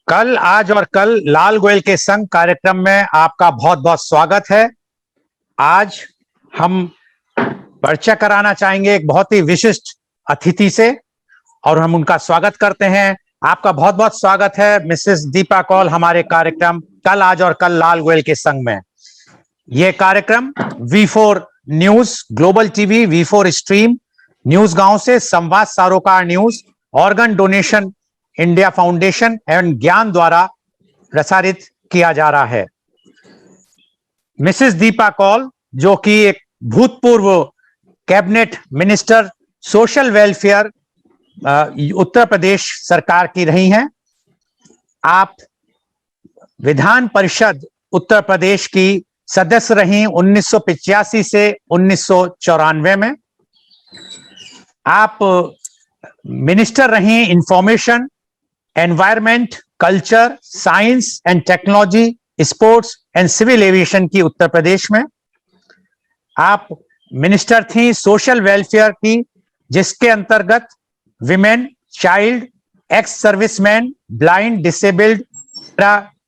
कल आज और कल लाल गोयल के संग कार्यक्रम में आपका बहुत बहुत स्वागत है। आज हम परिचय कराना चाहेंगे एक बहुत ही विशिष्ट अतिथि से और हम उनका स्वागत करते हैं। आपका बहुत बहुत स्वागत है मिसेस दीपा कौल हमारे कार्यक्रम कल आज और कल लाल गोयल के संग में। यह कार्यक्रम V4 news, global TV, V4 stream, news गांव से संवाद, सरोकार news, organ donation India foundation एवं ज्ञान द्वारा प्रसारित किया जा रहा है। मिसेस दीपा कौल जो कि एक भूतपूर्व cabinet minister social welfare Uttar Pradesh सरकार की रही हैं। आप विधान परिषद उत्तर प्रदेश की सदस्य रही 1985 से 1994 में। आप मिनिस्टर रही information, environment, culture, science and technology, sports and civil aviation की उत्तर प्रदेश में। आप मिनिस्टर थी सोशल वेलफेयर की, जिसके अंतर्गत women, child, ex serviceman, blind, disabled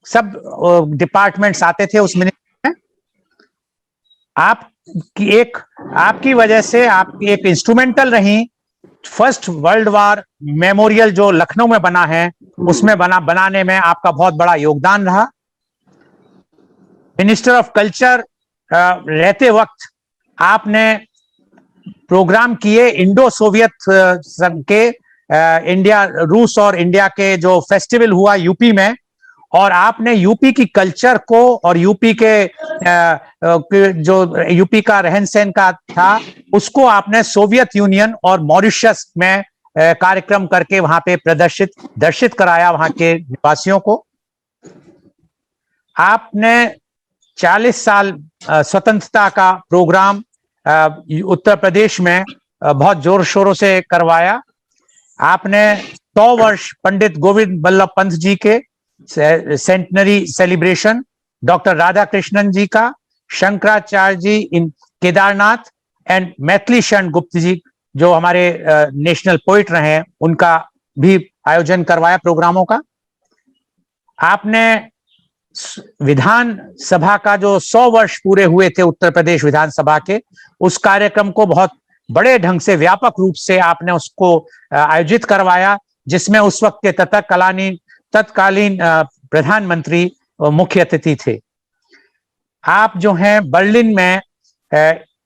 सब डिपार्टमेंट्स आते थे उस मिनिस्टर में। आपकी वजह से आप एक इंस्ट्रूमेंटल रही फर्स्ट वर्ल्ड वार मेमोरियल जो लखनऊ में बना है, उसमें बनाने में आपका बहुत बड़ा योगदान रहा। मिनिस्टर ऑफ कल्चर रहते वक्त आपने प्रोग्राम किए इंडो सोवियत के इंडिया, रूस और इंडिया के जो फेस्टिवल हुआ यूपी में, और आपने यूपी की कल्चर को और यूपी के जो यूपी का रहन सहन का था उसको आपने सोवियत यूनियन और मॉरिशस में कार्यक्रम करके वहां पे दर्शित कराया वहां के निवासियों को। आपने 40 साल स्वतंत्रता का प्रोग्राम उत्तर प्रदेश में बहुत जोर शोरों से करवाया। आपने 100 वर्ष पंडित गोविंद बल्लभ पंत जी के centenary celebration, doctor Radha Krishnan ji का, शंकराचार्य जी इन केदारनाथ एंड मैथिली शरण गुप्त जी जो हमारे नेशनल पोइट रहे हैं, उनका भी आयोजन करवाया प्रोग्रामों का। आपने विधान सभा का जो 100 वर्ष पूरे हुए थे उत्तर प्रदेश विधानसभा के, उस कार्यक्रम को बहुत बड़े ढंग से व्यापक रूप से आपने उसको आयोजित करवाया, जिसमें उस वक्त के तत्कालीन प्रधानमंत्री मुख्य अतिथि थे। आप जो हैं बर्लिन में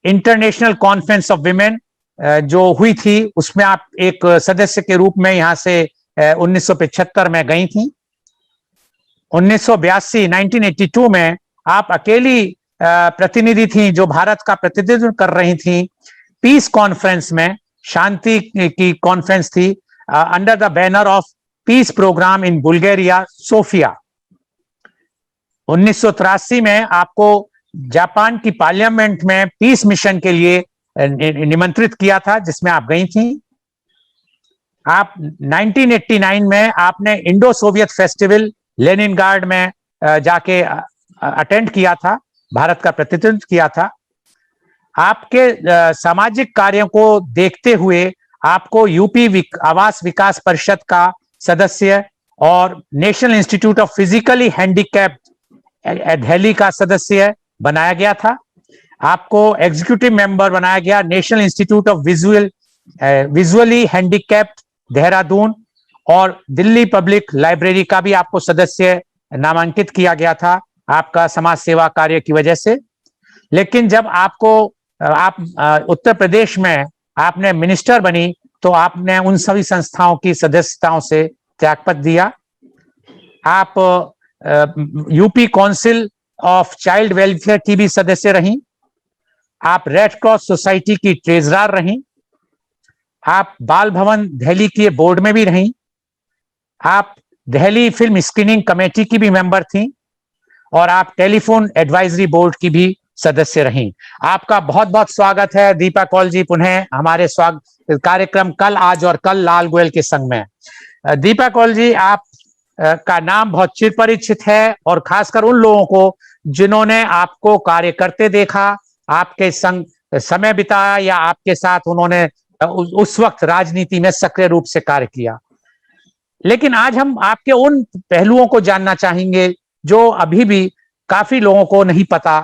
इंटरनेशनल कॉन्फ्रेंस ऑफ विमेन जो हुई थी, उसमें आप एक सदस्य के रूप में यहां से 1975 में गई थी। 1982 में आप अकेली प्रतिनिधि थी जो भारत का प्रतिनिधित्व कर रही थी पीस कॉन्फ्रेंस में, शांति की कॉन्फ्रेंस थी under the banner of peace programme in Bulgaria, Sofia. 1983 में आपको जापान की पार्लियामेंट में पीस मिशन के लिए निमंत्रित किया था, जिसमें आप गई थी। आप 1989 में आपने इंडो सोवियत फेस्टिवल लेनिनग्राड में जाके अटेंड किया था, भारत का प्रतिनिधित्व किया था। आपके सामाजिक कार्यों को देखते हुए आपको यूपी आवास विकास परिषद का सदस्य और national institute of physically handicapped Delhi का सदस्य बनाया गया था। आपको एग्जीक्यूटिव मेंबर बनाया गया national institute of visually handicapped Dehradun, और दिल्ली पब्लिक लाइब्रेरी का भी आपको सदस्य नामांकित किया गया था आपका समाज सेवा कार्य की वजह से। लेकिन जब आप उत्तर प्रदेश में आपने मिनिस्टर बनी तो आपने उन सभी संस्थाओं की सदस्यताओं से त्यागपत्र दिया। आप UP council of child welfare की भी सदस्य रहीं। आप रेड क्रॉस सोसाइटी की ट्रेजरर रहीं। आप बाल भवन दिल्ली के बोर्ड में भी रहीं। आप दिल्ली फिल्म स्क्रीनिंग कमेटी की भी मेंबर थी, और आप टेलीफोन एडवाइजरी बोर्ड की भी सदस्य रहीं। आपका बहुत बहुत स्वागत है दीपा कौल जी पुनः हमारे स्वागत कार्यक्रम कल आज और कल लाल गोयल के संग में। दीपा कौल जी, आप का नाम बहुत चिरपरिचित है, और खासकर उन लोगों को जिन्होंने आपको कार्य करते देखा, आपके संग समय बिताया, या आपके साथ उन्होंने उस वक्त राजनीति में सक्रिय रूप से कार्य किया। लेकिन आज हम आपके उन पहलुओं को जानना चाहेंगे जो अभी भी काफी लोगों को नहीं पता,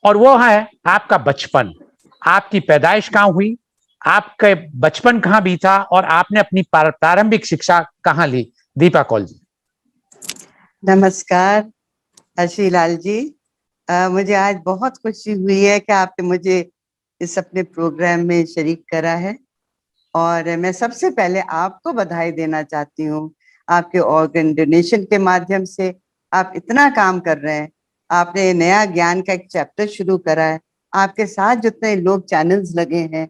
और वो है आपका बचपन। आपकी पैदाइश कहाँ हुई, आपके बचपन कहाँ बीता, और आपने अपनी प्रारंभिक शिक्षा कहाँ ली? दीपा कौल जी। नमस्कार आशीलाल जी। मुझे आज बहुत खुशी हुई है कि आपने मुझे इस अपने प्रोग्राम में शरीक करा है, और मैं सबसे पहले आपको बधाई देना चाहती हूँ। आपके ऑर्गन डोनेशन के माध्यम से आप इतना काम कर रहे हैं, आपने नया ज्ञान का एक चैप्टर शुरू करा है। आपके साथ जितने लोग चैनल्स लगे हैं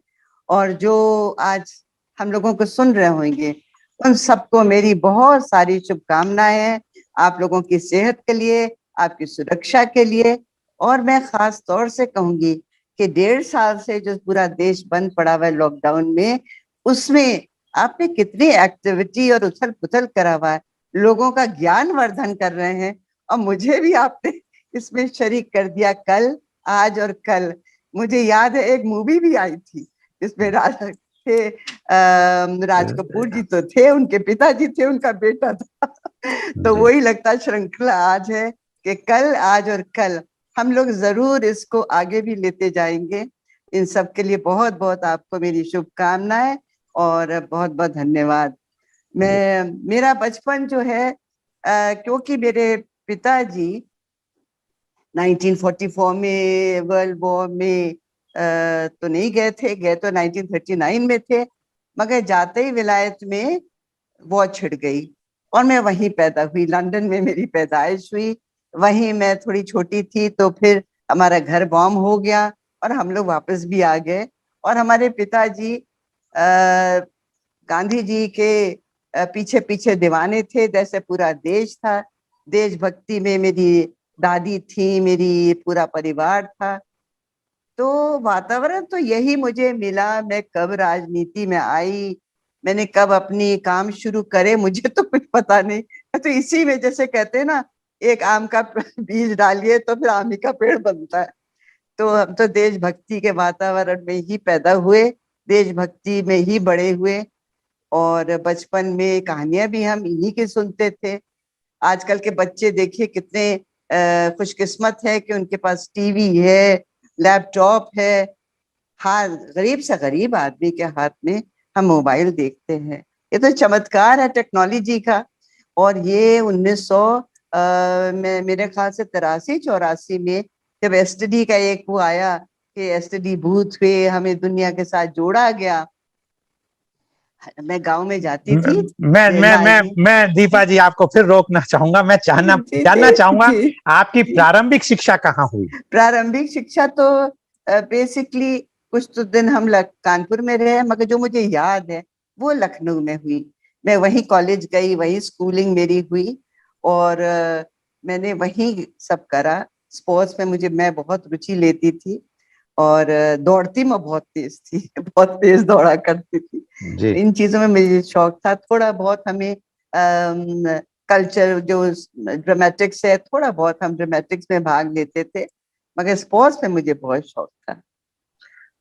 और जो आज हम लोगों को सुन रहे होंगे, उन सबको मेरी बहुत सारी शुभकामनाएं हैं, आप लोगों की सेहत के लिए, आपकी सुरक्षा के लिए। और मैं खास तौर से कहूंगी कि 1.5 साल से जो पूरा देश बंद पड़ा हुआ है लॉकडाउन में, उसमें आपने कितनी एक्टिविटी और उथल पुथल करा हुआ है, लोगों का ज्ञान वर्धन कर रहे हैं, और मुझे भी आपने इसमें शरीक कर दिया। कल, आज और कल, मुझे याद है एक मूवी भी आई थी जिसमें राज कपूर जी तो थे, उनके पिताजी थे, उनका बेटा था। तो वही लगता श्रृंखला आज है कि कल, आज और कल हम लोग जरूर इसको आगे भी लेते जाएंगे। इन सब के लिए बहुत बहुत आपको मेरी शुभकामनाएं और बहुत बहुत धन्यवाद। मेरा बचपन जो है, क्योंकि मेरे पिताजी 1944 में वर्ल्ड वॉर में तो नहीं गए थे, गए तो 1939 में थे, मगर जाते ही विलायत में वॉर छिड़ गई और मैं वहीं पैदा हुई। लंदन में मेरी पैदाइश हुई, वहीं मैं थोड़ी छोटी थी तो फिर हमारा घर बॉम्ब हो गया और हम लोग वापस भी आ गए। और हमारे पिताजी गांधी जी के पीछे पीछे दीवाने थे, जैसे पूरा देश था। देशभक्ति में मेरी दादी थी, मेरी पूरा परिवार था। तो वातावरण तो यही मुझे मिला। मैं कब राजनीति में आई, मैंने कब अपनी काम शुरू करे, मुझे तो कुछ पता नहीं। तो इसी में जैसे कहते हैं ना, एक आम का बीज डालिए तो फिर आम ही का पेड़ बनता है। तो हम तो देशभक्ति के वातावरण में ही पैदा हुए, देशभक्ति में ही बड़े हुए, और बचपन में कहानियां भी हम इन्हीं की सुनते थे। आजकल के बच्चे देखिए कितने खुशकिस्मत है कि उनके पास टीवी है, लैपटॉप है। हाँ, गरीब से गरीब आदमी के हाथ में हम मोबाइल देखते हैं। ये तो चमत्कार है टेक्नोलॉजी का। और ये 1900 मेरे ख्याल से 83-84 में जब एसटीडी का एक वो आया कि एसटीडी बूथ पे हमें दुनिया के साथ जोड़ा गया। मैं गांव में जाती थी। मैं दीपा जी आपको फिर रोकना चाहूंगा। मैं जानना चाहूंगा आपकी प्रारंभिक शिक्षा कहाँ हुई? प्रारंभिक शिक्षा तो बेसिकली कुछ तो दिन हम कानपुर में रहे, मगर जो मुझे याद है वो लखनऊ में हुई। मैं वहीं कॉलेज गई, वहीं स्कूलिंग मेरी हुई, और मैंने वहीं सब करा। स्पोर्ट्स में मैं बहुत रुचि लेती थी, और दौड़ती मैं बहुत तेज थी, बहुत तेज दौड़ा करती थी। इन चीजों में मुझे शौक था। थोड़ा बहुत हमें कल्चर जो ड्रामेटिक्स है, थोड़ा बहुत हम ड्रामेटिक्स में भाग लेते थे, मगर स्पोर्ट्स में मुझे बहुत शौक था।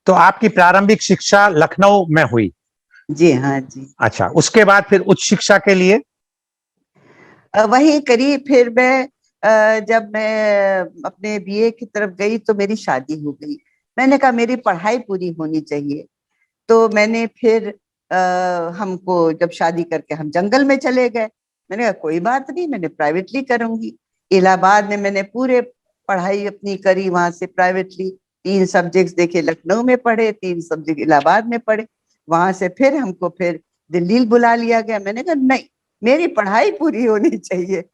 तो आपकी प्रारंभिक शिक्षा लखनऊ में हुई? जी हाँ जी। अच्छा, उसके बाद फिर उच्च शिक्षा के लिए? वही करी। फिर मैं जब मैं अपने बीए की तरफ गई तो मेरी शादी हो गई। मैंने कहा मेरी पढ़ाई पूरी होनी चाहिए, तो मैंने फिर हमको जब शादी करके हम जंगल में चले गए। मैंने कहा कोई बात नहीं, मैंने प्राइवेटली करूंगी। इलाहाबाद में मैंने पूरे पढ़ाई अपनी करी, वहां से प्राइवेटली 3 सब्जेक्ट्स देखे, लखनऊ में पढ़े, 3 सब्जेक्ट इलाहाबाद में पढ़े। वहां से फिर हमको फिर दिल्ली बुला लिया गया। मैंने कहा नहीं, मेरी पढ़ाई पूरी होनी चाहिए।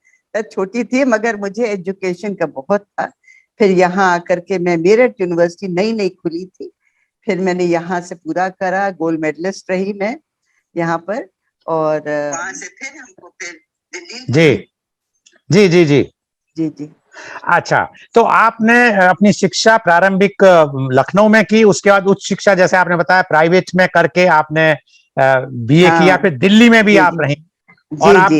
छोटी थी मगर मुझे एजुकेशन का बहुत था। फिर यहाँ आकर के मैं मेरठ यूनिवर्सिटी नई नई खुली थी, फिर मैंने यहाँ से पूरा करा। गोल्ड मेडलिस्ट रही मैं यहाँ पर, और वहां से फिर हमको फिर दिल्ली। जी जी जी जी जी। अच्छा, तो आपने अपनी शिक्षा प्रारंभिक लखनऊ में की, उसके बाद उच्च शिक्षा जैसे आपने बताया प्राइवेट में करके आपने बीए किया, फिर दिल्ली में भी आप रही। और आप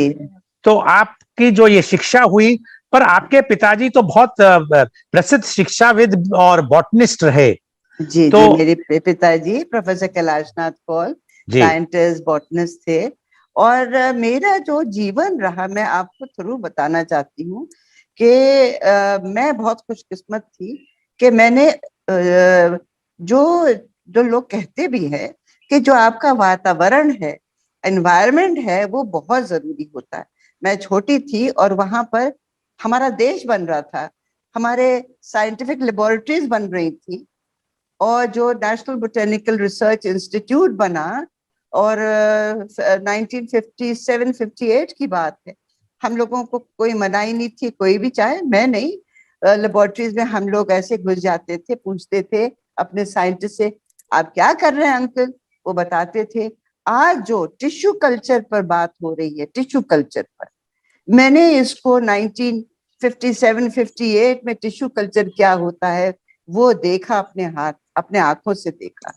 तो आपकी जो ये शिक्षा हुई, पर आपके पिताजी तो बहुत प्रसिद्ध शिक्षाविद और बॉटनिस्ट रहे। जी तो मेरे पिताजी professor Kailash Nath Kaul scientist botanist थे, और मेरा जो जीवन रहा, मैं आपको थ्रू बताना चाहती हूँ कि मैं बहुत खुशकिस्मत थी कि मैंने जो जो लोग कहते भी हैं कि जो आपका वातावरण है, एनवायरनमेंट है, वो बहुत जरूरी होता है। मैं छोटी थी और वहां पर हमारा देश बन रहा था, हमारे साइंटिफिक लेबोरेटरीज बन रही थी, और जो नेशनल बोटेनिकल रिसर्च इंस्टीट्यूट बना, और 1957-58 की बात है। हम लोगों को कोई मनाही नहीं थी, कोई भी चाहे, मैं नहीं, लेबोरेटरीज में हम लोग ऐसे घुस जाते थे, पूछते थे अपने साइंटिस्ट से, आप क्या कर रहे हैं अंकल? वो बताते थे। आज जो टिश्यू कल्चर पर बात हो रही है, टिश्यू कल्चर पर, मैंने इसको 1957-58 में टिश्यू कल्चर क्या होता है वो देखा, अपने आंखों से देखा।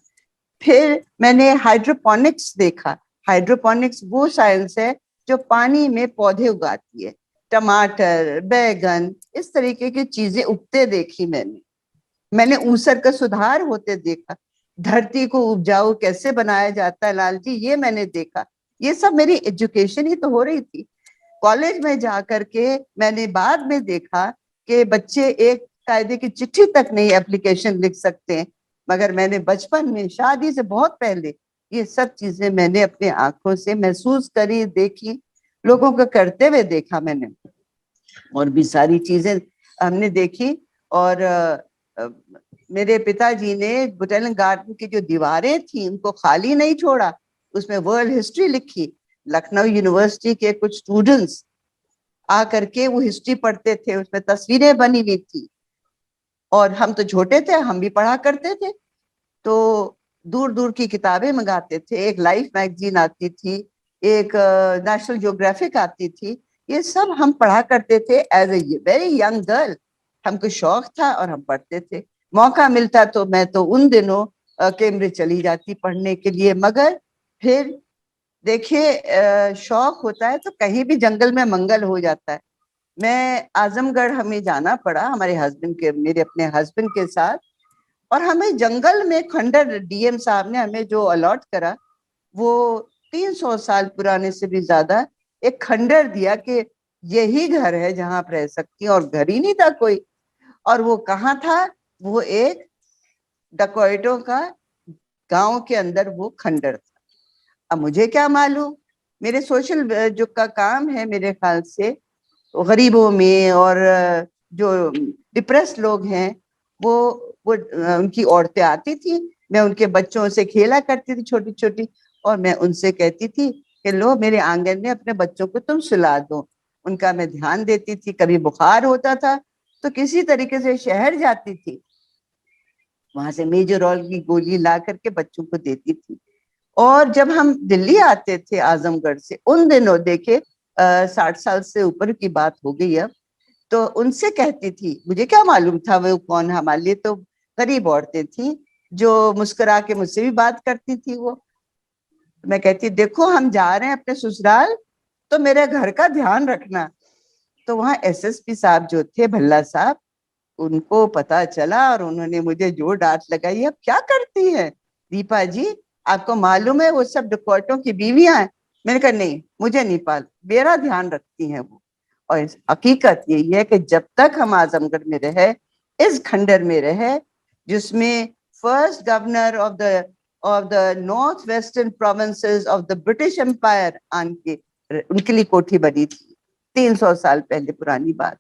फिर मैंने हाइड्रोपोनिक्स देखा। हाइड्रोपोनिक्स वो साइंस है जो पानी में पौधे उगाती है, टमाटर, बैगन, इस तरीके की चीजें उगते देखी मैंने ऊसर का सुधार होते देखा, धरती को उपजाऊ कैसे बनाया जाता है लाल जी, ये मैंने देखा। ये सब मेरी एजुकेशन ही तो हो रही थी। कॉलेज में जाकर के मैंने बाद में देखा कि बच्चे एक कायदे की चिट्ठी तक नहीं एप्लीकेशन लिख सकते हैं, मगर मैंने बचपन में, शादी से बहुत पहले, ये सब चीजें मैंने अपने आंखों से महसूस करी, देखी, लोगों को करते हुए देखा मैंने, और भी सारी चीजें हमने देखी। और मेरे पिताजी ने बोटेनिकल गार्डन की जो दीवारें थी उनको खाली नहीं छोड़ा, उसमें वर्ल्ड हिस्ट्री लिखी। लखनऊ यूनिवर्सिटी के कुछ स्टूडेंट्स आकर के वो हिस्ट्री पढ़ते थे, उसमें तस्वीरें बनी हुई थी, और हम तो छोटे थे, हम भी पढ़ा करते थे। तो दूर दूर की किताबें मंगाते थे, एक लाइफ मैगजीन आती थी, एक नेशनल ज्योग्राफिक आती थी, ये सब हम पढ़ा करते थे as a very young girl. हमको शौक था और हम पढ़ते थे। मौका मिलता तो मैं तो उन दिनों कैम्ब्रिज चली जाती पढ़ने के लिए। मगर फिर देखिए, शौक होता है तो कहीं भी जंगल में मंगल हो जाता है। मैं आजमगढ़ हमें जाना पड़ा हमारे हस्बैंड के, मेरे अपने हस्बैंड के साथ, और हमें जंगल में खंडर डीएम साहब ने हमें जो अलॉट करा, वो 300 साल पुराने से भी ज्यादा एक खंडर दिया कि यही घर है जहां आप रह सकती हैं, और घर ही नहीं था कोई। और वो कहाँ था? वो एक डकॉइटों का गांव के अंदर वो खंडर था। अब मुझे क्या मालूम, मेरे सोशल जो का काम है मेरे ख्याल से गरीबों में, और जो डिप्रेस लोग हैं, वो उनकी औरतें आती थी, मैं उनके बच्चों से खेला करती थी छोटी छोटी, और मैं उनसे कहती थी कि लो मेरे आंगन में अपने बच्चों को तुम सुला दो। उनका मैं ध्यान देती थी। कभी बुखार होता था तो किसी तरीके से शहर जाती थी, वहां से मेजोरॉल की गोली ला करके बच्चों को देती थी। और जब हम दिल्ली आते थे आजमगढ़ से, उन दिनों देखे 60 साल से ऊपर की बात हो गई अब, तो उनसे कहती थी, मुझे क्या मालूम था वो कौन, हमारे लिए तो गरीब औरतें थी जो मुस्कुरा के मुझसे भी बात करती थी। वो मैं कहती, देखो हम जा रहे हैं अपने ससुराल, तो मेरे घर का ध्यान रखना। तो वहाँ एसएसपी साहब जो थे, भल्ला साहब, उनको पता चला और उन्होंने मुझे जो डांट लगाई, अब क्या करती है दीपा जी, आपको मालूम है वो सब डकैतों की बीवियां हैं। मैंने कहा नहीं, मुझे नहीं पाल, मेरा ध्यान रखती हैं वो। और हकीकत यही है कि जब तक हम आजमगढ़ में रहे, इस खंडर में रहे, जिसमें first governor of the north western provinces of the British empire आन के उनके लिए कोठी बनी थी, 300 साल पहले पुरानी बात।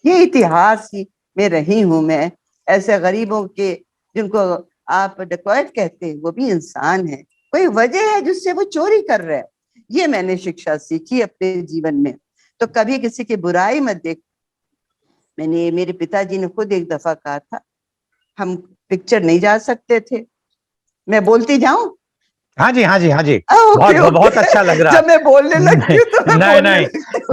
ये इतिहास ही में रही हूं मैं। ऐसे गरीबों के, जिनको आप डकैत कहते हैं, वो भी इंसान है, कोई वजह है जिससे वो चोरी कर रहे हैं। ये मैंने शिक्षा सीखी अपने जीवन में। तो कभी किसी की बुराई मत देख। मैंने, मेरे पिताजी ने खुद एक दफा कहा था, हम पिक्चर नहीं जा सकते थे। मैं बोलती जाऊं? हाँ जी, हाँ जी, हाँ जी, बहुत ओके ओके। बहुत अच्छा लग रहा जब मैं बोलने है। लगती हूँ तो मैं नहीं बोलने नहीं,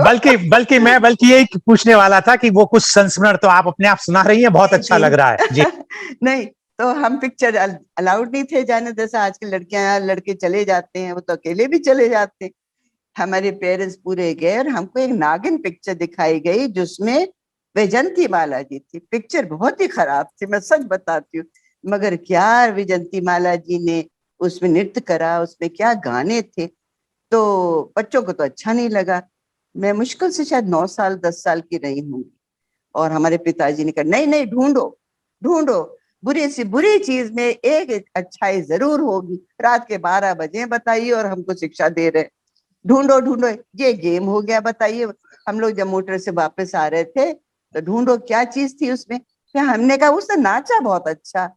लगती हूँ। बल्कि यही पूछने वाला था कि वो कुछ संस्मरण तो आप अपने आप सुना रही हैं, बहुत जी अच्छा लग रहा है जी। जी। नहीं, तो हम पिक्चर अलाउड नहीं थे जाने, जैसे आजकल लड़कियां लड़के चले जाते हैं, वो तो अकेले भी चले जाते हैं। हमारे पेरेंट्स पूरे गए और हमको एक नागिन पिक्चर दिखाई गई जिसमें वैजंती माला जी थी। पिक्चर बहुत ही खराब थी, मैं सच बताती हूँ, मगर क्या वैजंती माला जी ने उसमें नृत्य करा, उसमें क्या गाने थे। तो बच्चों को तो अच्छा नहीं लगा। मैं मुश्किल से शायद 9 साल 10 साल की रही हूँ, और हमारे पिताजी ने कहा नहीं नहीं, ढूंढो ढूंढो, बुरी सी बुरी चीज में एक अच्छाई जरूर होगी। रात के 12 बजे बताइए और हमको शिक्षा दे रहे, ढूंढो ढूंढो। ये गेम हो गया, बताइए। हम लोग जब मोटर से वापस आ रहे थे तो ढूंढो क्या चीज थी उसमें। फिर हमने कहा उसने नाचा बहुत अच्छा।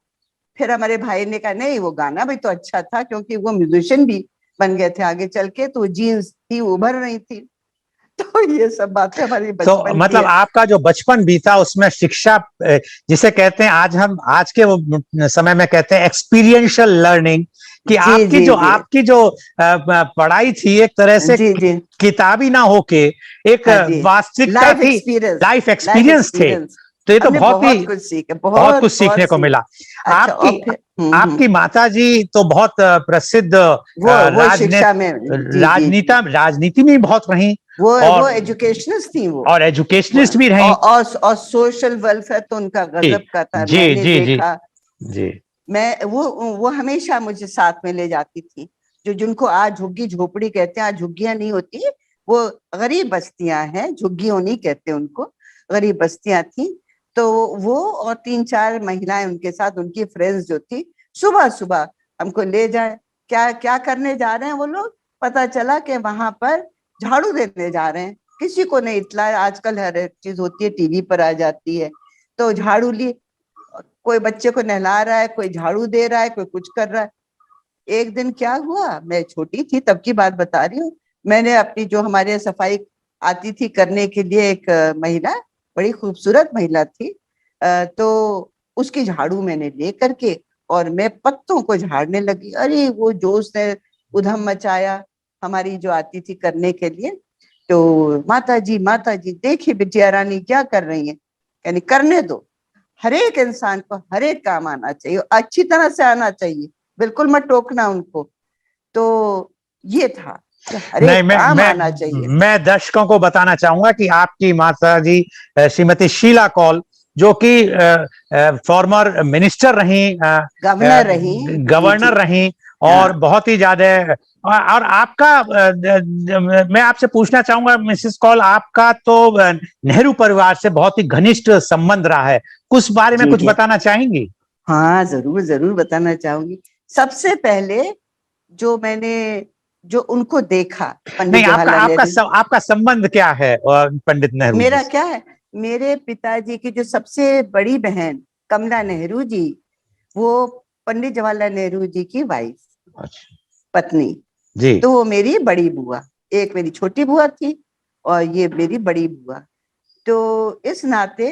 फिर हमारे भाई ने कहा नहीं, वो गाना भी तो अच्छा था, क्योंकि वो म्यूजिशियन भी बन गए थे आगे चल के, तो जीन्स थी उभर रही थी। तो ये सब बातें हमारी तो बचपन की मतलब है। आपका जो बचपन बीता उसमें शिक्षा, जिसे कहते हैं आज के वो समय में कहते हैं एक्सपीरियंशियल लर्निंग, कि जी जी जी आपकी जो पढ़ाई थी एक तरह से जी जी। किताबी ना होके एक हाँ जी, वास्तविकता लाइफ थी, एक्सपीरियंस, लाइफ लाइफ एक्सपीरियंस थे। एक्सपीरियंस। तो ये तो हमने बहुत ही बहुत कुछ सीखा, बहुत कुछ बहुत सीखने बहुत को सीख। मिला। अच्छा, आपकी और फिर आपकी माताजी तो बहुत प्रसिद्ध वो शिक्षा में, जी जी जी, राजनीति में बहुत रही, वो और एजुकेशनिस्ट थी वो। वो एजुकेशनिस्ट भी रही। और सोशल वेलफेयर तो उनका जी गजब का था, जी मैंने जी जी देखा। जी मैं वो हमेशा मुझे साथ में ले जाती थी। जिनको आज झुग्गी झोपड़ी कहते हैं, आज झुग्गियां नहीं होती, वो गरीब बस्तियां हैं, झुग्गियों नहीं कहते उनको, गरीब बस्तियां थी। तो वो और 3-4 महिलाएं उनके साथ, उनकी फ्रेंड्स जो थी, सुबह सुबह हमको ले जाए। क्या क्या करने जा रहे हैं वो लोग, पता चला कि वहां पर झाड़ू देने जा रहे हैं। किसी को नहीं इतला, आजकल हर एक चीज होती है टीवी पर आ जाती है। तो झाड़ू ली, कोई बच्चे को नहला रहा है, कोई झाड़ू दे रहा है, कोई कुछ कर रहा है। एक दिन क्या हुआ, मैं छोटी थी तब की बात बता रही हूँ, मैंने अपनी जो हमारे सफाई आती थी करने के लिए, एक महिला, बड़ी खूबसूरत महिला थी, तो उसकी झाड़ू मैंने ले करके और मैं पत्तों को झाड़ने लगी। अरे वो जोश ने उधम मचाया हमारी जो आती थी करने के लिए। तो माता जी देखिए बिटिया रानी क्या कर रही है। यानी करने दो, हर एक इंसान को हर एक काम आना चाहिए, अच्छी तरह से आना चाहिए, बिल्कुल मत टोकना उनको। तो ये था कि हर नहीं, एक काम आना चाहिए। मैं दर्शकों को बताना चाहूंगा कि आपकी माता जी श्रीमती शीला कौल, जो कि फॉर्मर मिनिस्टर रही, गवर्नर रही, जी जी गवर्नर रही, और हाँ। बहुत ही ज्यादा, और आपका मैं आपसे पूछना चाहूंगा मिसेस कौल, आपका तो नेहरू परिवार से बहुत ही घनिष्ठ संबंध रहा है, उस बारे में जी कुछ जी बताना चाहेंगी? हाँ, जरूर जरूर बताना चाहूंगी। सबसे पहले जो मैंने जो उनको देखा, पंडित नहीं, जवाहरलाल नेहरू। आपका संबंध क्या है पंडित नेहरू जी मेरा से? क्या है, मेरे पिताजी की जो सबसे बड़ी बहन कमला नेहरू जी, वो पंडित जवाहरलाल नेहरू जी की वाइफ, अच्छा। पत्नी। जी तो वो मेरी बड़ी बुआ, एक मेरी छोटी बुआ थी और ये मेरी बड़ी बुआ। तो इस नाते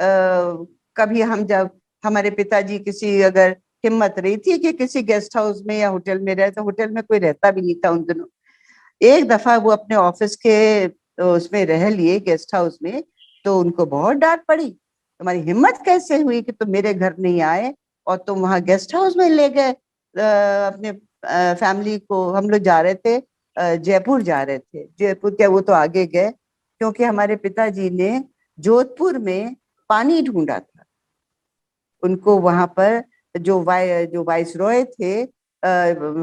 कभी हम जब, हमारे पिताजी किसी अगर हिम्मत रही थी कि किसी गेस्ट हाउस में या होटल में रहे, तो होटल में कोई रहता भी नहीं था उन दिनों। एक दफा वो अपने ऑफिस के उसमें रह लिए गेस्ट हाउस में, तो उनको बहुत डांट पड़ी, तुम्हारी हिम्मत कैसे हुई कि तुम मेरे घर नहीं आए और तुम वहां गेस्ट हाउस में ले गए अपने फैमिली को। हम लोग जा रहे थे, जयपुर जा रहे थे, जयपुर क्या, वो तो आगे गए, क्योंकि हमारे पिताजी ने जोधपुर में पानी ढूंढा था। उनको वहां पर जो वाइस रॉय थे,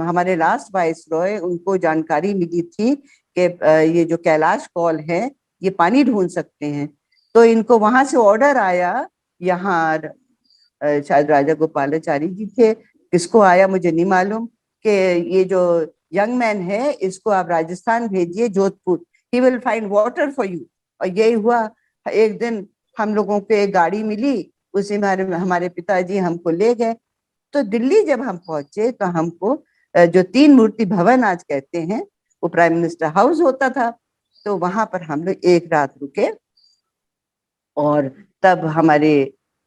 हमारे लास्ट वाइस रॉय, उनको जानकारी मिली थी कि ये जो कैलाश कौल है ये पानी ढूंढ सकते हैं। तो इनको वहां से ऑर्डर आया, यहाँ शायद राजा गोपालाचारी जी थे, किसको आया मुझे नहीं मालूम, कि ये जो यंग मैन है इसको आप राजस्थान भेजिए, Jodhpur, he will find water for you. और यही हुआ। एक दिन हम लोगों को एक गाड़ी मिली, उसी में हमारे पिताजी हमको ले गए। तो दिल्ली जब हम पहुंचे तो हमको जो 3 मूर्ति भवन आज कहते हैं, वो प्राइम मिनिस्टर हाउस होता था। तो वहां पर हम लोग एक रात रुके, और तब हमारे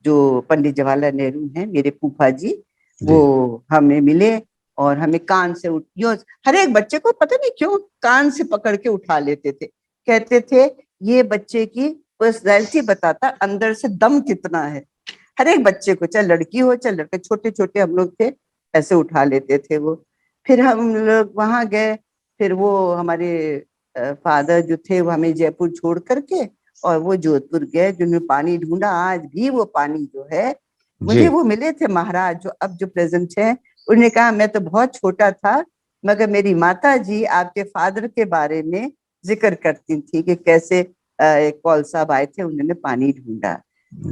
जो पंडित जवाहरलाल नेहरू हैं, मेरे फूफा जी, वो जी हमें मिले और हमें कान से यो, हर एक बच्चे को पता नहीं क्यों कान से पकड़ के उठा लेते थे। कहते थे ये बच्चे की पर्सनैलिटी बताता अंदर से दम कितना है। हर एक बच्चे को, चाहे लड़की हो चाहे लड़के, छोटे छोटे हम लोग थे, ऐसे उठा लेते थे वो। फिर हम लोग वहां गए, फिर वो हमारे फादर जो थे वो हमें जयपुर छोड़ करके और वो जोधपुर गए, जिन्होंने पानी ढूंढा। आज भी वो पानी जो है, जी मुझे वो मिले थे महाराज जो अब जो प्रेजेंट है। उन्होंने कहा मैं तो बहुत छोटा था, मगर मेरी माता जी आपके फादर के बारे में जिक्र करती थी कि कैसे एक कौल साहब आए थे, उन्होंने पानी ढूंढा।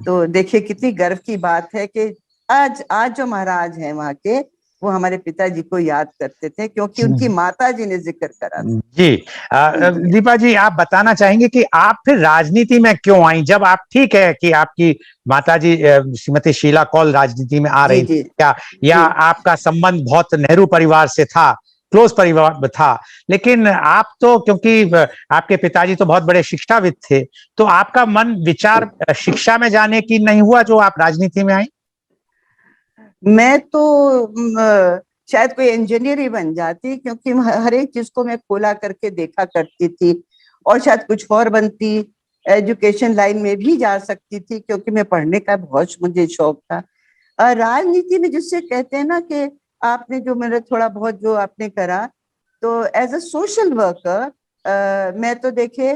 तो देखिए कितनी गर्व की बात है कि आज आज जो महाराज हैं वहाँ के, वो हमारे पिताजी को याद करते थे क्योंकि उनकी माता जी ने जिक्र करा था। जी जी दीपा जी, आप बताना चाहेंगे कि आप फिर राजनीति में क्यों आई? जब आप, ठीक है कि आपकी माताजी श्रीमती शीला कौल राजनीति में आ जी रही थी, जी या जी आपका संबंध बहुत नेहरू परिवार से था, क्लोज परिवार था, लेकिन आप तो, क्योंकि आपके पिताजी तो बहुत बड़े शिक्षाविद थे, तो आपका मन विचार शिक्षा में जाने की नहीं हुआ जो आप राजनीति में आई? मैं तो शायद कोई इंजीनियर ही बन जाती, क्योंकि हर एक चीज को मैं खोला करके देखा करती थी, और शायद कुछ और बनती, एजुकेशन लाइन में भी जा सकती थी क्योंकि मैं पढ़ने का बहुत मुझे शौक था। राजनीति में जिससे कहते हैं ना कि आपने जो मेरा थोड़ा बहुत जो आपने करा, तो एज अ सोशल वर्कर मैं तो देखे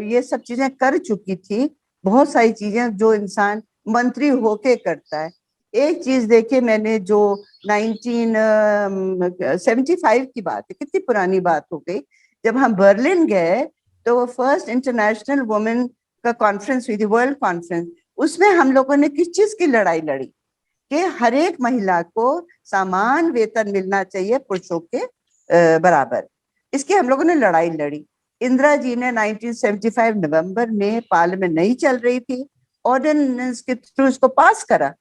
ये सब चीजें कर चुकी थी, बहुत सारी चीजें जो इंसान मंत्री होके करता है। एक चीज देखिए, मैंने जो 1975 की बात है, कितनी पुरानी बात हो गई, जब हम बर्लिन गए तो वो फर्स्ट इंटरनेशनल वुमेन का कॉन्फ्रेंस हुई थी, वर्ल्ड कॉन्फ्रेंस। उसमें हम लोगों ने किस चीज की लड़ाई लड़ी कि हर एक महिला को समान वेतन मिलना चाहिए पुरुषों के बराबर। इसकी हम लोगों ने लड़ाई लड़ी। इंदिरा जी ने 1975 नवंबर में, पार्लियामेंट नहीं चल रही थी, ऑर्डिनेंस के थ्रू इसको पास करा।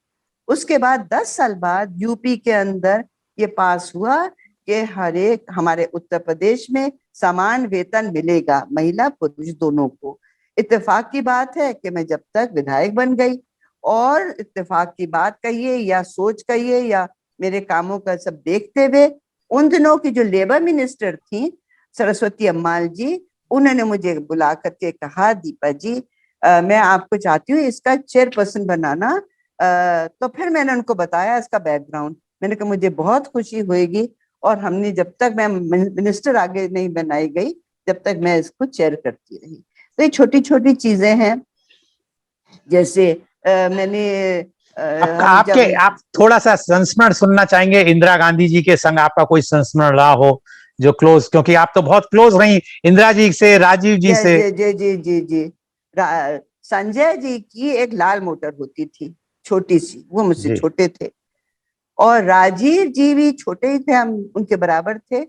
उसके बाद 10 साल बाद यूपी के अंदर ये पास हुआ कि हर एक हमारे उत्तर प्रदेश में समान वेतन मिलेगा, महिला पुरुष दोनों को। इत्तेफाक की बात है कि मैं जब तक विधायक बन गई, और इत्तेफाक की बात कहिए या सोच कहिए या मेरे कामों का सब देखते हुए, उन दिनों की जो लेबर मिनिस्टर थी सरस्वती अम्माल जी, उन्होंने मुझे बुला करके कहा, दीपा जी मैं आपको चाहती हूँ इसका चेयरपर्सन बनाना। तो फिर मैंने उनको बताया इसका बैकग्राउंड, मैंने कहा मुझे बहुत खुशी होगी, और हमने जब तक मैं मिनिस्टर आगे नहीं बनाई गई, जब तक मैं इसको चेयर करती रही। तो ये छोटी छोटी चीजें हैं, जैसे मैंने हम जब आप थोड़ा सा संस्मरण सुनना चाहेंगे इंदिरा गांधी जी के संग आपका कोई संस्मरण रहा हो जो क्लोज, क्योंकि आप तो बहुत क्लोज रही इंदिरा जी से, राजीव जी जय से। जय जय जी जी जी संजय जी की एक लाल मोटर होती थी, छोटी सी, वो मुझसे जी छोटे थे, और राजीव जी भी छोटे ही थे, हम उनके बराबर थे।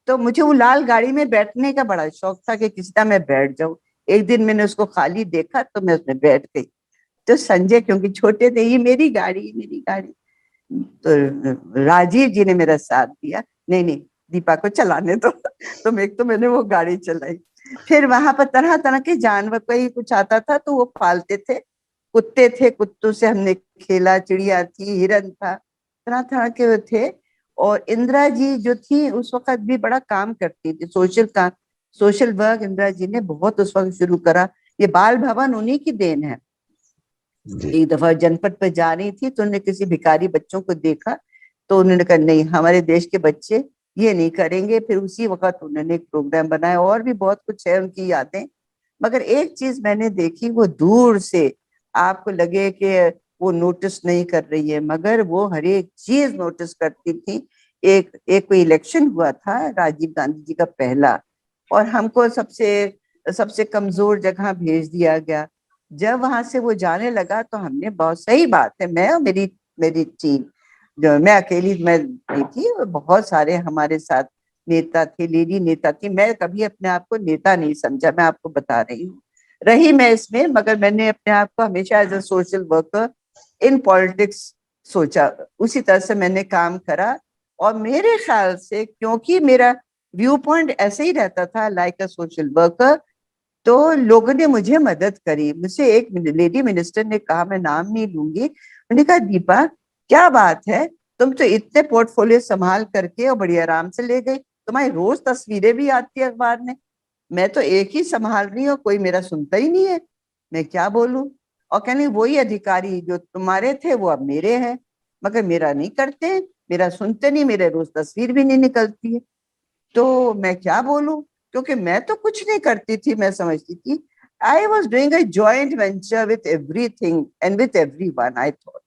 तो मुझे वो लाल गाड़ी में बैठने का बड़ा शौक था कि किसी तरह मैं बैठ जाऊं। एक दिन मैंने उसको खाली देखा तो मैं उसमें बैठ गई। तो संजय क्योंकि छोटे थे, ये मेरी गाड़ी मेरी गाड़ी, तो राजीव जी ने मेरा साथ दिया, नहीं नहीं दीपा को चलाने दो। तो एक तो मैंने वो गाड़ी चलाई। फिर वहां पर तरह तरह के जानवर, कोई कुछ आता था तो वो पालते थे, कुत्ते थे, कुत्तों से हमने खेला, चिड़िया थी, हिरन था, तरह तरह के थे। और इंदिरा जी जो थी उस वक्त भी बड़ा काम करती थी, सोशल वर्क इंदिरा जी ने बहुत उस वक्त शुरू करा। ये बाल भवन उन्हीं की देन है। जी एक दफा जनपद पे जा रही थी तो उन्होंने किसी भिखारी बच्चों को देखा, तो उन्होंने कहा नहीं हमारे देश के बच्चे ये नहीं करेंगे। फिर उसी वक्त उन्होंने एक प्रोग्राम बनाया, और भी बहुत कुछ है उनकी यादें। मगर एक चीज मैंने देखी, वो दूर से आपको लगे कि वो नोटिस नहीं कर रही है, मगर वो हर एक चीज नोटिस करती थी। एक एक कोई इलेक्शन हुआ था राजीव गांधी जी का पहला, और हमको सबसे सबसे कमजोर जगह भेज दिया गया। जब वहां से वो जाने लगा तो हमने, बहुत सही बात है, मैं और मेरी मेरी टीम, जो मैं अकेली मैं नहीं थी, बहुत सारे हमारे साथ नेता थे, लेडी नेता थी। मैं कभी अपने आप को नेता नहीं समझा, मैं आपको बता रही हूँ, रही मैं इसमें, मगर मैंने अपने आप को हमेशा as a social worker in politics सोचा, उसी तरह से मैंने काम करा। और मेरे ख्याल से क्योंकि मेरा व्यू पॉइंट ऐसे ही रहता था, लाइक अ सोशल वर्कर, तो लोगों ने मुझे मदद करी। मुझसे एक लेडी मिनिस्टर ने कहा, मैं नाम नहीं लूंगी, उन्होंने कहा दीपा क्या बात है, तुम तो इतने पोर्टफोलियो संभाल करके और बड़ी आराम से ले गई, तुम्हारी रोज तस्वीरें भी आती है अखबार में, मैं तो एक ही संभाल रही हूँ, कोई मेरा सुनता ही नहीं है, मैं क्या बोलूं। और कहने वही अधिकारी जो तुम्हारे थे वो अब मेरे हैं, मगर मेरा नहीं करते, मेरा सुनते नहीं, मेरे रोज तस्वीर भी नहीं निकलती है, तो मैं क्या बोलूं, क्योंकि मैं तो कुछ नहीं करती थी। मैं समझती थी I was doing a joint venture with everything and with everyone, I thought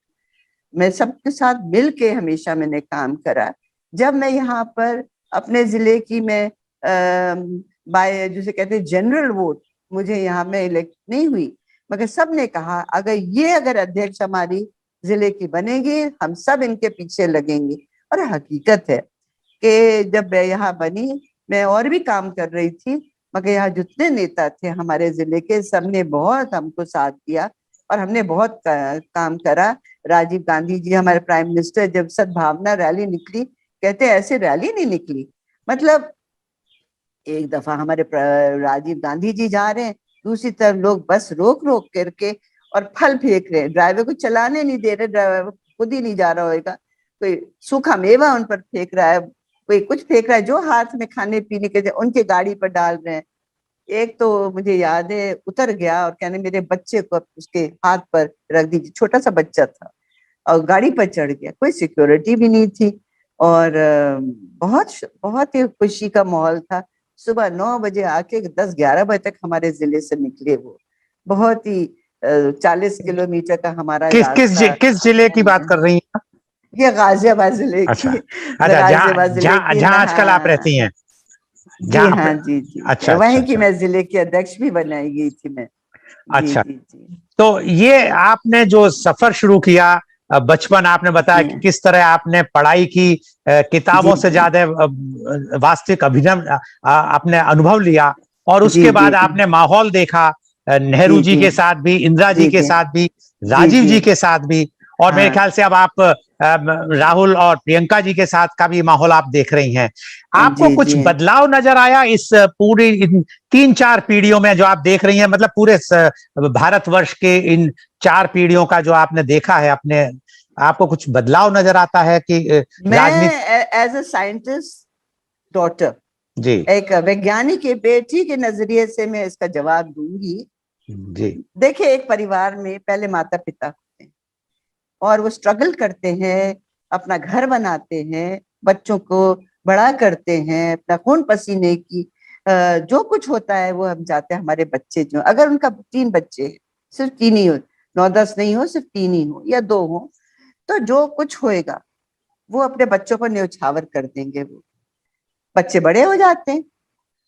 मैं सबके साथ मिल के हमेशा मैंने काम करा। जब मैं यहाँ पर अपने जिले की मैं बाय जिसे कहते हैं जनरल वोट, मुझे यहाँ में इलेक्ट नहीं हुई, मगर सब ने कहा अगर अध्यक्ष हमारी जिले की बनेगी, हम सब इनके पीछे लगेंगे। और हकीकत है कि जब मैं यहाँ बनी, मैं और भी काम कर रही थी, मगर यहाँ जितने नेता थे हमारे जिले के, सबने बहुत हमको साथ दिया और हमने बहुत काम करा। राजीव गांधी जी हमारे प्राइम मिनिस्टर, जब सद्भावना रैली निकली, कहते ऐसे रैली नहीं निकली, मतलब एक दफा हमारे राजीव गांधी जी जा रहे हैं, दूसरी तरफ लोग बस रोक रोक करके और फल फेंक रहे हैं, ड्राइवर को चलाने नहीं दे रहे, ड्राइवर खुद ही नहीं जा रहा होगा, कोई सूखा मेवा उन पर फेंक रहा है, कोई कुछ फेंक रहा है, जो हाथ में खाने पीने के उनके गाड़ी पर डाल रहे हैं। एक तो मुझे याद है उतर गया और कहने मेरे बच्चे को उसके हाथ पर रख दीजिए, छोटा सा बच्चा था, और गाड़ी पर चढ़ गया, कोई सिक्योरिटी भी नहीं थी, और बहुत बहुत ही खुशी का माहौल था। सुबह 9 बजे आके 10-11 बजे तक हमारे जिले से निकले वो, बहुत ही 40 किलोमीटर का हमारा किस जिले की बात कर रही हैं? ये गाजियाबाद जिले की। गाजियाबाद जिले की, जहाँ आजकल आप रहती हैं? जी हाँ, जी। अच्छा, वहीं की मैं जिले की अध्यक्ष भी बनाई गई थी मैं। अच्छा। जी। तो ये आपने जो सफर शुरू किया, बचपन आपने बताया कि किस तरह आपने पढ़ाई की, किताबों से ज्यादा वास्तविक अभिनव आपने अनुभव लिया, और उसके बाद आपने माहौल देखा, नेहरू जी के साथ भी, इंदिरा जी के साथ भी, राजीव जी के साथ भी, और मेरे ख्याल से अब आप राहुल और प्रियंका जी के साथ का भी माहौल आप देख रही हैं। आपको कुछ बदलाव नजर आया इस पूरी 3-4 पीढ़ियों में जो आप देख रही हैं, मतलब पूरे भारतवर्ष के इन 4 पीढ़ियों का जो आपने देखा है, अपने आपको कुछ बदलाव नजर आता है कि राजनीति? एज अ साइंटिस्ट डॉटर, जी, एक वैज्ञानिक के बेटी के नजरिए से मैं इसका जवाब दूंगी। जी, देखिए, एक परिवार में पहले माता पिता होते हैं और वो स्ट्रगल करते हैं, अपना घर बनाते हैं, बच्चों को बड़ा करते हैं, अपना खून पसीने की जो कुछ होता है वो हम चाहते हैं हमारे बच्चे जो, अगर उनका 3 बच्चे, सिर्फ 3 ही हो, 9-10 नहीं हो, सिर्फ 3 ही हो या 2 हो, तो जो कुछ होएगा वो अपने बच्चों पर न्यौछावर कर देंगे। वो बच्चे बड़े हो जाते हैं,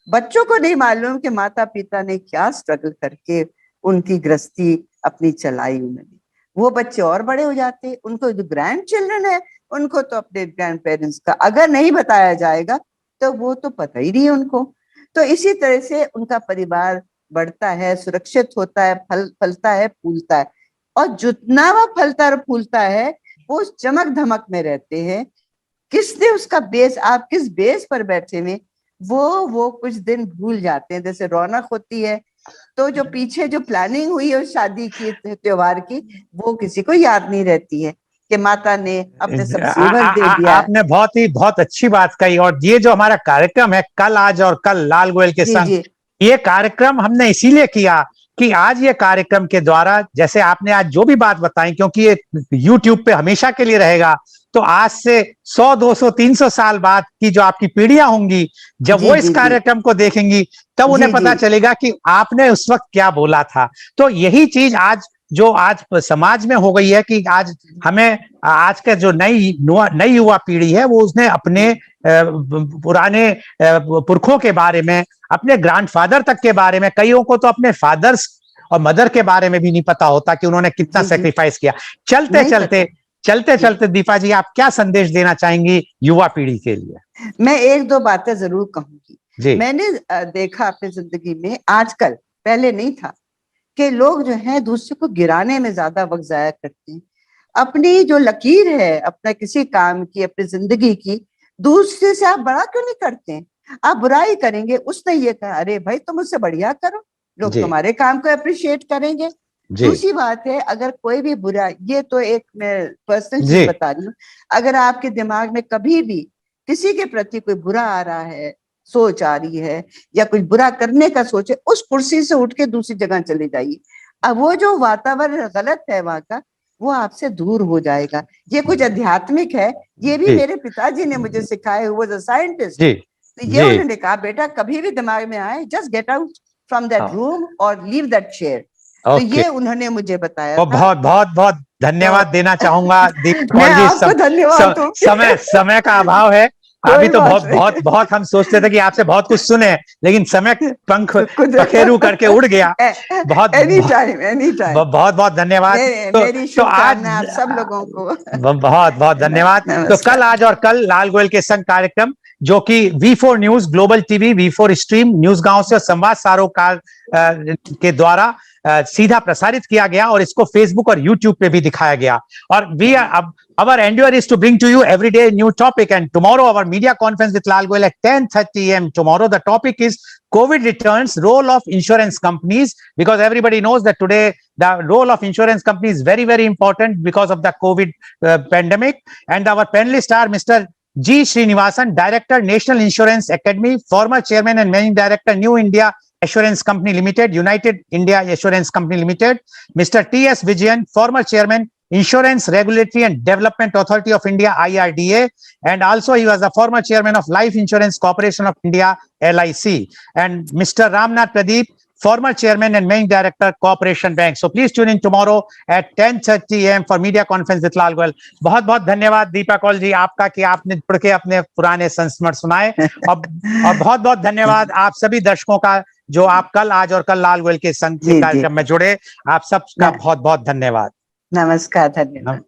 बच्चों को नहीं मालूम कि माता पिता ने क्या स्ट्रगल करके उनकी गृहस्थी अपनी चलाई उन्होंने। वो बच्चे और बड़े हो जाते हैं, उनको जो ग्रैंड चिल्ड्रन है, उनको तो अपने ग्रैंड पेरेंट्स का अगर नहीं बताया जाएगा तो वो तो पता ही नहीं है उनको। तो इसी तरह से उनका परिवार बढ़ता है, सुरक्षित होता है, फलता है, फूलता है, और जितना वो फलता और फूलता है वो उस चमक धमक में रहते हैं। किसने उसका बेस, आप किस बेस पर बैठे हुए, वो कुछ दिन भूल जाते हैं। जैसे रौनक होती है तो जो पीछे जो प्लानिंग हुई है शादी की, त्योहार की, वो किसी को याद नहीं रहती है कि माता ने अपने सब सेवर दे दिया। आपने बहुत अच्छी बात कही। और ये जो हमारा कार्यक्रम है कल, आज और कल, लाल गोयल के संग, ये कार्यक्रम हमने इसीलिए किया कि आज ये कार्यक्रम के द्वारा, जैसे आपने आज जो भी बात बताई, क्योंकि ये YouTube पे हमेशा के लिए रहेगा, तो आज से 100, 200, 300 साल बाद की जो आपकी पीढ़ियां होंगी, जब वो इस कार्यक्रम को देखेंगी, तब उन्हें पता चलेगा कि आपने उस वक्त क्या बोला था। तो यही चीज आज समाज में हो गई है कि आज हमें, आज के जो नई युवा पीढ़ी है, वो उसने अपने पुराने पुरखों के बारे में, अपने ग्रैंडफादर तक के बारे में, कईयों को तो अपने फादर्स और मदर के बारे में भी नहीं पता होता कि उन्होंने कितना सेक्रीफाइस किया। चलते चलते दीपा जी, आप क्या संदेश देना चाहेंगी युवा पीढ़ी के लिए? मैं 1-2 बातें जरूर कहूंगी। मैंने देखा अपनी जिंदगी में, आजकल, पहले नहीं था, कि लोग जो है दूसरे को गिराने में ज्यादा वक्त जाया करते हैं। अपनी जो लकीर है अपना किसी काम की, अपनी जिंदगी की, दूसरे से आप बड़ा क्यों नहीं करते हैं? आप बुराई करेंगे, उसने ये कहा, अरे भाई तुम उससे बढ़िया करो, लोग तुम्हारे काम को अप्रिशिएट करेंगे। दूसरी बात है, अगर कोई भी बुरा, ये तो एक मैं पर्सनल चीज बता रही हूँ, अगर आपके दिमाग में कभी भी किसी के प्रति कोई बुरा आ रहा है, सोच आ रही है, या कुछ बुरा करने का सोचे, उस कुर्सी से उठ के दूसरी जगह चले जाइए। अब वो जो वातावरण गलत है वहां का, वो आपसे दूर हो जाएगा। ये कुछ आध्यात्मिक है, ये भी मेरे पिताजी ने मुझे सिखाया, वो जो साइंटिस्ट, तो ये उन्होंने कहा, बेटा कभी भी दिमाग में आए, just get out from that room और लीव दैट चेयर। तो ये उन्होंने मुझे बताया था। बहुत धन्यवाद देना चाहूंगा दीप कौर जी। आपको धन्यवाद। समय का अभाव है, अभी तो बात बहुत नहीं। बहुत बहुत हम सोचते थे कि आपसे बहुत कुछ सुने, लेकिन समय पंख कुछ- पखेरु करके उड़ गया। बहुत एनी टाइम बहुत बहुत धन्यवाद। मेरी तो आज शुभकामनाएं आप सब लोगों को। बहुत बहुत धन्यवाद। तो नमस्कार। कल, आज और कल लाल गोयल के संग कार्यक्रम, जो कि V4 news, global TV, V4 stream, news गांव से और संवाद सारोकार के द्वारा सीधा प्रसारित किया गया, और इसको फेसबुक और यूट्यूब पे भी दिखाया गया। और we are our endeavor is to bring to you every day a new topic, and tomorrow our media conference with Lal Goyal at 10:30 a.m. tomorrow. The topic is COVID returns, role of insurance companies, because everybody knows that today the role of insurance companies is very, very important because of the COVID pandemic. And our panelists are Mr. G. Srinivasan, Director, National Insurance Academy, former Chairman and Managing Director, New India Assurance Company Limited, United India Assurance Company Limited; Mr. T.S. Vijayan, former Chairman, Insurance Regulatory and Development Authority of India, IRDA, and also he was the former chairman of Life Insurance Corporation of India, LIC, and Mr. Ramnath Pradeep, former chairman and managing director, Corporation Bank. So please tune in tomorrow at 10:30 a.m. for media conference with Lal Goyal. बहुत बहुत धन्यवाद दीपा कौल जी आपका, कि आपने जुड़ के अपने पुराने संस्मरण सुनाए, और बहुत बहुत धन्यवाद आप सभी दर्शकों का, जो आप कल, आज और कल लाल गोयल के संग के कार्यक्रम में जुड़े। आप सबका बहुत बहुत धन्यवाद। नमस्कार, धन्यवाद।